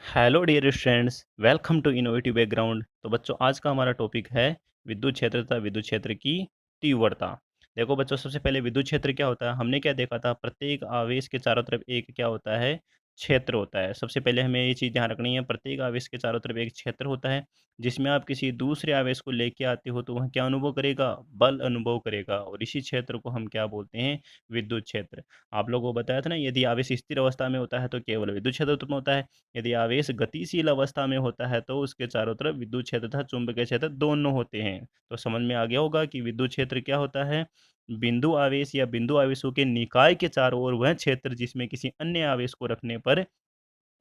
Hello dear students, welcome to innovative background. तो बच्चों, आज का हमारा टॉपिक है विद्युत क्षेत्र तथा विद्युत क्षेत्र की तीव्रता। देखो बच्चों, सबसे पहले विद्युत क्षेत्र क्या होता है, हमने क्या देखा था। प्रत्येक आवेश के चारों तरफ एक क्या होता है, क्षेत्र होता है। सबसे पहले हमें ये चीज़ ध्यान रखनी है, प्रत्येक आवेश के चारों तरफ एक क्षेत्र होता है, जिसमें आप किसी दूसरे आवेश को लेके आते हो तो वह क्या अनुभव करेगा, बल अनुभव करेगा। और इसी क्षेत्र को हम क्या बोलते हैं, विद्युत क्षेत्र। आप लोगों को बताया था ना, यदि आवेश स्थिर अवस्था में होता है तो केवल विद्युत क्षेत्र उत्पन्न होता है। यदि आवेश गतिशील अवस्था में होता है तो उसके चारों तरफ विद्युत क्षेत्र तथा चुंबकीय क्षेत्र दोनों होते हैं। तो समझ में आ गया होगा कि विद्युत क्षेत्र क्या होता है। बिंदु आवेश या बिंदु आवेशों के निकाय के चारों ओर वह क्षेत्र जिसमें किसी अन्य आवेश को रखने पर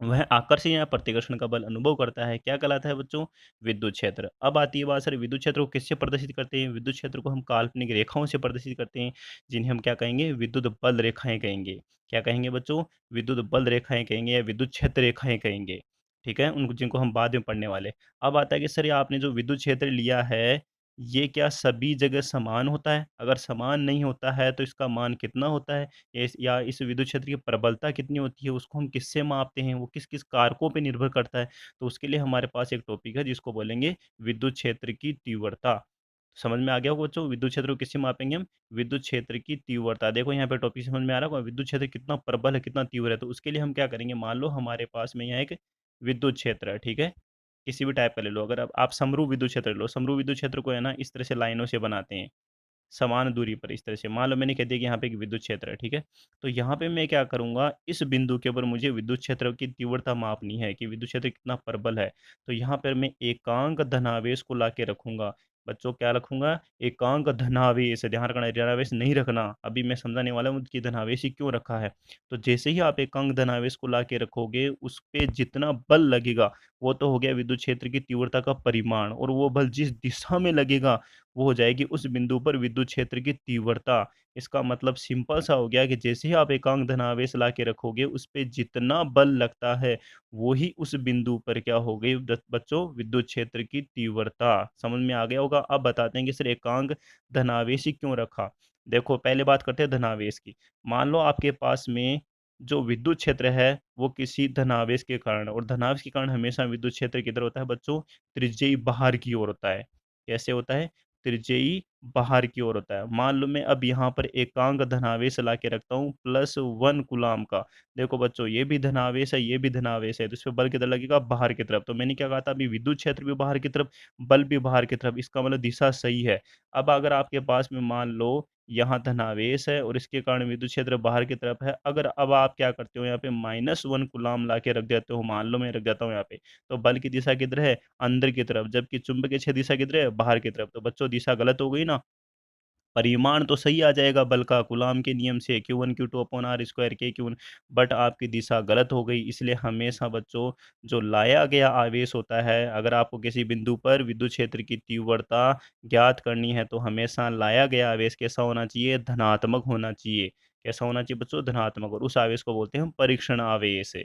वह आकर्षण या प्रतिकर्षण का बल अनुभव करता है, क्या कहलाता है बच्चों, विद्युत क्षेत्र। अब आती है बात, सर विद्युत क्षेत्र को किससे प्रदर्शित करते हैं। विद्युत क्षेत्र को हम काल्पनिक रेखाओं से प्रदर्शित करते हैं, जिन्हें हम क्या कहेंगे, विद्युत बल रेखाएं कहेंगे। क्या कहेंगे बच्चों, विद्युत बल रेखाएं कहेंगे या विद्युत क्षेत्र रेखाएं कहेंगे। ठीक है, उनको जिनको हम बाद में पढ़ने वाले। अब आता है कि सर ये आपने जो विद्युत क्षेत्र लिया है, ये क्या सभी जगह समान होता है। अगर समान नहीं होता है तो इसका मान कितना होता है, या इस विद्युत क्षेत्र की प्रबलता कितनी होती है, उसको हम किससे मापते हैं, वो किस-किस कारकों पे निर्भर करता है। तो उसके लिए हमारे पास एक टॉपिक है जिसको बोलेंगे विद्युत क्षेत्र की तीव्रता। समझ में आ गया होगा बच्चों, विद्युत क्षेत्र को किससे मापेंगे हम, विद्युत क्षेत्र की तीव्रता। देखो यहाँ पे टॉपिक समझ में आ रहा होगा, विद्युत क्षेत्र कितना प्रबल है, कितना तीव्र है। तो उसके लिए हम क्या करेंगे, मान लो हमारे पास में यहाँ एक विद्युत क्षेत्र है, ठीक है। किसी भी टाइप का ले लो, अगर अब आप समरूप विद्युत क्षेत्र ले लो। समरूप विद्युत क्षेत्र को है ना इस तरह से लाइनों से बनाते हैं, समान दूरी पर इस तरह से। मान लो मैंने कह दिया कि यहाँ पे एक विद्युत क्षेत्र है, ठीक है। तो यहाँ पे मैं क्या करूँगा, इस बिंदु के ऊपर मुझे विद्युत क्षेत्र की तीव्रता मापनी है कि विद्युत क्षेत्र कितना प्रबल है। तो यहाँ पर मैं एकांक धनावेश को लाके रखूँगा। बच्चों क्या रखूँगा, एकांक धनावेश। ध्यान रखना, ऋणावेश नहीं रखना। अभी मैं समझाने वाला हूँ कि धनावेश ही क्यों रखा है। तो जैसे ही आप एकांक धनावेश को लाके रखोगे, उस पे जितना बल लगेगा, वो तो हो गया विद्युत क्षेत्र की तीव्रता का परिमाण, और वो बल जिस दिशा में लगेगा वो हो जाएगी उस बिंदु पर विद्युत क्षेत्र की तीव्रता। इसका मतलब सिंपल सा हो गया कि जैसे ही आप एकांक धनावेश ला के रखोगे, उस पे जितना बल लगता है, वो ही उस बिंदु पर क्या हो गई बच्चों, विद्युत क्षेत्र की तीव्रता। समझ में आ गया होगा। अब बताते हैं कि सर एकांक धनावेश ही क्यों रखा। देखो पहले बात करते हैं धनावेश की। मान लो आपके पास में जो विद्युत क्षेत्र है वो किसी धनावेश के कारण, और धनावेश के कारण हमेशा विद्युत क्षेत्र किधर होता है बच्चों, त्रिज्यीय बाहर की ओर होता है। कैसे होता है, त्रिज्यीय बाहर की ओर होता है। मान लो मैं अब यहाँ पर एकांक धनावेश ला के रखता हूँ +1 कूलाम्ब का। देखो बच्चों, ये भी धनावेश है, ये भी धनावेश है, तो इसपे बल किधर लगेगा, बाहर की तरफ। तो मैंने क्या कहा था अभी, विद्युत क्षेत्र भी बाहर की तरफ, बल भी बाहर की तरफ। इसका मतलब दिशा सही है। अब अगर आपके पास में मान लो यहाँ धनावेश है और इसके कारण विद्युत क्षेत्र बाहर की तरफ है। अगर अब आप क्या करते हो, यहाँ पे -1 कूलाम्ब ला के रख देते हो, मान लो मैं रख देता हूँ यहाँ पे, तो बल की दिशा किधर है, अंदर की तरफ, जबकि चुंबकीय क्षेत्र दिशा किधर है, बाहर की तरफ। तो बच्चों दिशा गलत हो गई ना। परिमाण तो सही आ जाएगा बल का, कूलाम्ब के नियम से Q1 Q2 upon R square K Q1, but आपकी दिशा गलत हो गई। इसलिए हमेशा बच्चों, जो लाया गया आवेश होता है, अगर आपको किसी बिंदु पर विद्युत क्षेत्र की तीव्रता ज्ञात करनी है तो हमेशा लाया गया आवेश कैसा होना चाहिए, धनात्मक होना चाहिए। कैसा होना चाहिए बच्चों, धनात्मक। और उस आवेश को बोलते हैं हम परीक्षण आवेश।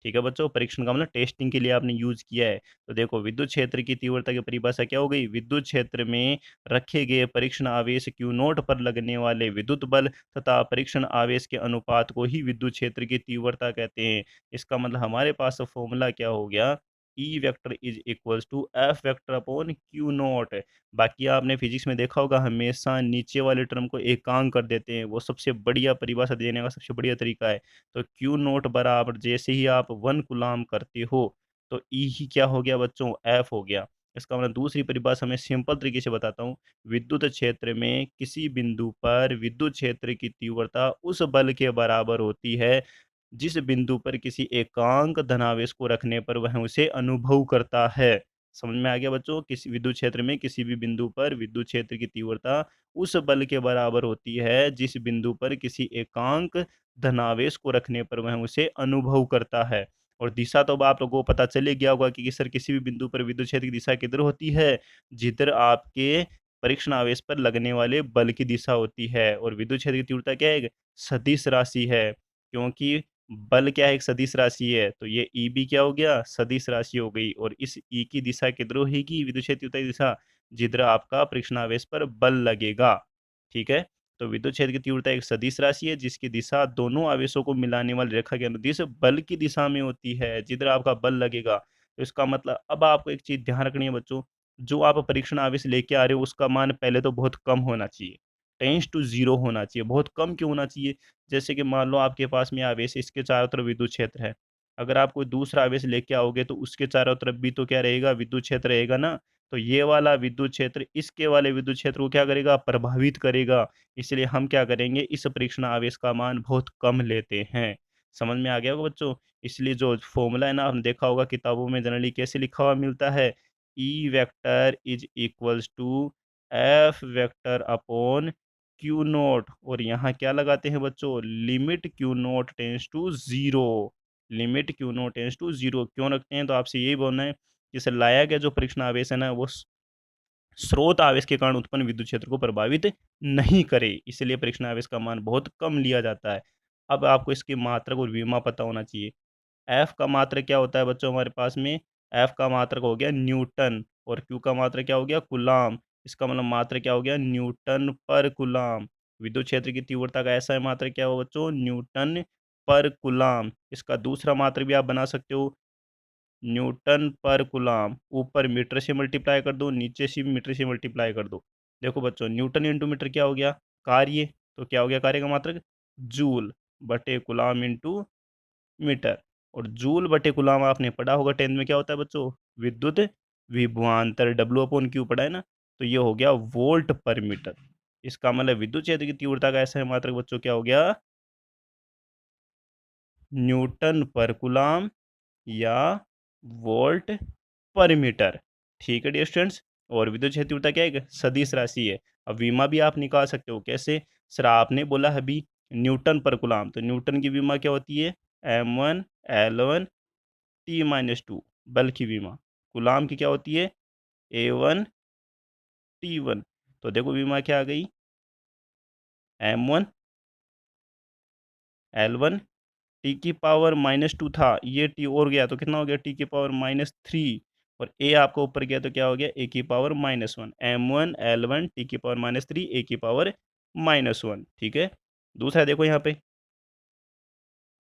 ठीक है बच्चों, परीक्षण का मतलब टेस्टिंग के लिए आपने यूज किया है। तो देखो विद्युत क्षेत्र की तीव्रता की परिभाषा क्या हो गई, विद्युत क्षेत्र में रखे गए परीक्षण आवेश Q नोट पर लगने वाले विद्युत बल तथा परीक्षण आवेश के अनुपात को ही विद्युत क्षेत्र की तीव्रता कहते हैं। इसका मतलब हमारे पास फॉर्मूला क्या हो गया, E vector is equals to F vector upon q naught. बाकी आपने फिजिक्स में देखा होगा, हमेशा नीचे वाले टर्म को एकांक कर देते हैं। वो सबसे बढ़िया परिभाषा देने का सबसे बढ़िया तरीका है। तो क्यू नॉट बराबर जैसे ही आप 1 कूलाम्ब करते हो, तो ई ही क्या हो गया बच्चों, एफ हो गया। इसका मतलब दूसरी परिभाषा मैं सिंपल तरीके से बताता हूँ। विद्युत क्षेत्र में किसी बिंदु पर विद्युत क्षेत्र की तीव्रता उस बल के बराबर होती है जिस बिंदु पर किसी एकांक धनावेश को रखने पर वह उसे अनुभव करता है। समझ में आ गया बच्चों, किसी विद्युत क्षेत्र में किसी भी बिंदु पर विद्युत क्षेत्र की तीव्रता उस बल के बराबर होती है जिस बिंदु पर किसी एकांक धनावेश को रखने पर वह उसे अनुभव करता है। और दिशा तो अब आप लोगों को पता चल ही गया होगा कि सर किसी भी बिंदु पर विद्युत क्षेत्र की दिशा किधर होती है, जिधर आपके परीक्षण आवेश पर लगने वाले बल की दिशा होती है। और विद्युत क्षेत्र की तीव्रता क्या है, एक सदिश राशि है। क्योंकि बल क्या है, एक सदिश राशि है, तो ये ई भी क्या हो गया, सदिश राशि हो गई। और इस ई की दिशा किधर होगी, विद्युत क्षेत्र की दिशा, जिधर आपका परीक्षण आवेश पर बल लगेगा। ठीक है। तो विद्युत क्षेत्र की तीव्रता एक सदिश राशि है जिसकी दिशा दोनों आवेशों को मिलाने वाली रेखा के अनुदिश बल की दिशा में होती है। जिधर आपका बल लगेगा, तो इसका मतलब अब आपको एक चीज़ ध्यान रखनी है बच्चों, जो आप परीक्षण आवेश लेके आ रहे हो उसका मान पहले तो बहुत कम होना चाहिए, टेंड्स टू 0 होना चाहिए। बहुत कम क्यों होना चाहिए? जैसे कि मान लो आपके पास में आवेश है, इसके चारों तरफ विद्युत क्षेत्र है। अगर आप कोई दूसरा आवेश लेके आओगे तो उसके चारों तरफ भी तो क्या रहेगा? विद्युत क्षेत्र रहेगा ना। तो ये वाला विद्युत क्षेत्र इसके वाले विद्युत क्षेत्र को क्या करेगा? प्रभावित करेगा। इसलिए हम क्या करेंगे? इस परीक्षण आवेश का मान बहुत कम लेते हैं। समझ में आ गया होगा बच्चों? इसलिए जो फ़ॉर्मूला है ना, हम देखा होगा किताबों में जनरली कैसे लिखा हुआ मिलता है? E vector is equals to F vector upon q naught, और यहाँ क्या लगाते हैं बच्चों? Limit q naught tends to 0। Limit q naught tends to 0 क्यों रखते हैं? तो आपसे यही बोलना है कि सर लाया गया जो परीक्षण आवेश है ना, वो स्रोत आवेश के कारण उत्पन्न विद्युत क्षेत्र को प्रभावित नहीं करे, इसलिए परीक्षण आवेश का मान बहुत कम लिया जाता है। अब आपको इसकी मात्रक और विमा पता होना चाहिए। एफ का मात्रक क्या होता है बच्चों हमारे पास में? एफ का मात्रक हो गया न्यूटन, और क्यू का मात्रक क्या हो गया? कूलाम। इसका मतलब मात्रक क्या हो गया? न्यूटन पर कूलाम। विद्युत क्षेत्र की तीव्रता का ऐसा मात्रक क्या हो बच्चों? न्यूटन पर कूलाम। इसका दूसरा मात्रक भी आप बना सकते हो, न्यूटन पर कूलाम। ऊपर मीटर से मल्टीप्लाई कर दो, नीचे से भी मीटर से मल्टीप्लाई कर दो। देखो बच्चों, न्यूटन इंटू मीटर क्या हो गया? कार्य। तो क्या हो गया कार्य का मात्रक? जूल बटे कूलाम इंटू मीटर। और जूल बटे कूलाम आपने पढ़ा होगा 10th में, क्या होता है बच्चों? विद्युत विभवांतर, डब्ल्यू अपॉन क्यू पढ़ा है ना। तो ये हो गया वोल्ट पर मीटर। इसका मतलब विद्युत क्षेत्र की तीव्रता का ऐसा है मात्रक बच्चों क्या हो गया? न्यूटन पर कूलाम या वोल्ट पर मीटर। ठीक है डियर स्टूडेंट्स। और विद्युत क्षेत्र तीव्रता क्या है? सदिश राशि है। अब विमा भी आप निकाल सकते हो, कैसे? सर आपने बोला है अभी न्यूटन पर कूलाम, तो न्यूटन की विमा क्या होती है? m1 l1 t-2 बल की विमा। कूलाम की क्या होती है? a1 t1। तो देखो विमा क्या आ गई? m1 l1 टी की पावर -2 था, ये टी और गया तो कितना हो गया? टी की पावर -3, और ए आपका ऊपर गया तो क्या हो गया? ए की पावर -1। m1 l1 टी की पावर -3 ए की पावर -1। ठीक है। दूसरा देखो यहाँ पे,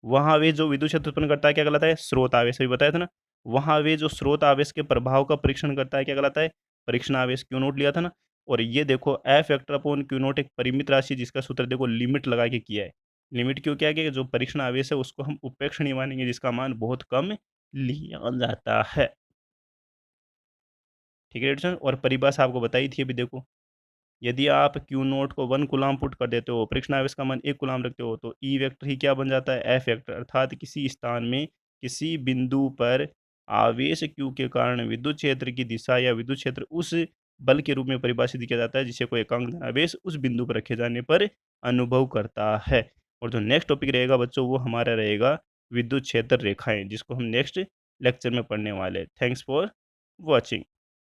वहाँ आवेश जो विद्युत क्षेत्र उत्पन्न करता है क्या कहलाता है? स्रोत आवेश। अभी बताया था ना। वहाँ आवेश जो स्रोत आवेश के प्रभाव का परीक्षण करता है क्या कहलाता है? परीक्षण आवेश। क्यू नोट लिया था ना। और ये देखो F vector upon Q note एक परिमित राशि जिसका सूत्र देखो लिमिट लगा के किया है। लिमिट क्यों क्या किया? जो परीक्षण आवेश है उसको हम उपेक्षणीय मानेंगे जिसका मान बहुत कम लिया जाता है। ठीक है एडिशन, और परिभाषा आपको बताई थी अभी देखो, यदि आप क्यू नोट को 1 कूलाम पुट कर देते हो, परीक्षण आवेश का मान 1 कूलाम रखते हो, तो ई वेक्टर ही क्या बन जाता है? F vector. अर्थात किसी स्थान में किसी बिंदु पर आवेश क्यू के कारण विद्युत क्षेत्र की दिशा या विद्युत क्षेत्र उस बल के रूप में परिभाषित किया जाता है जिसे कोई एकांक धनावेश उस बिंदु पर रखे जाने पर अनुभव करता है। और जो नेक्स्ट टॉपिक रहेगा बच्चों वो हमारा रहेगा विद्युत क्षेत्र रेखाएं, जिसको हम नेक्स्ट लेक्चर में पढ़ने वाले हैं। Thanks for watching.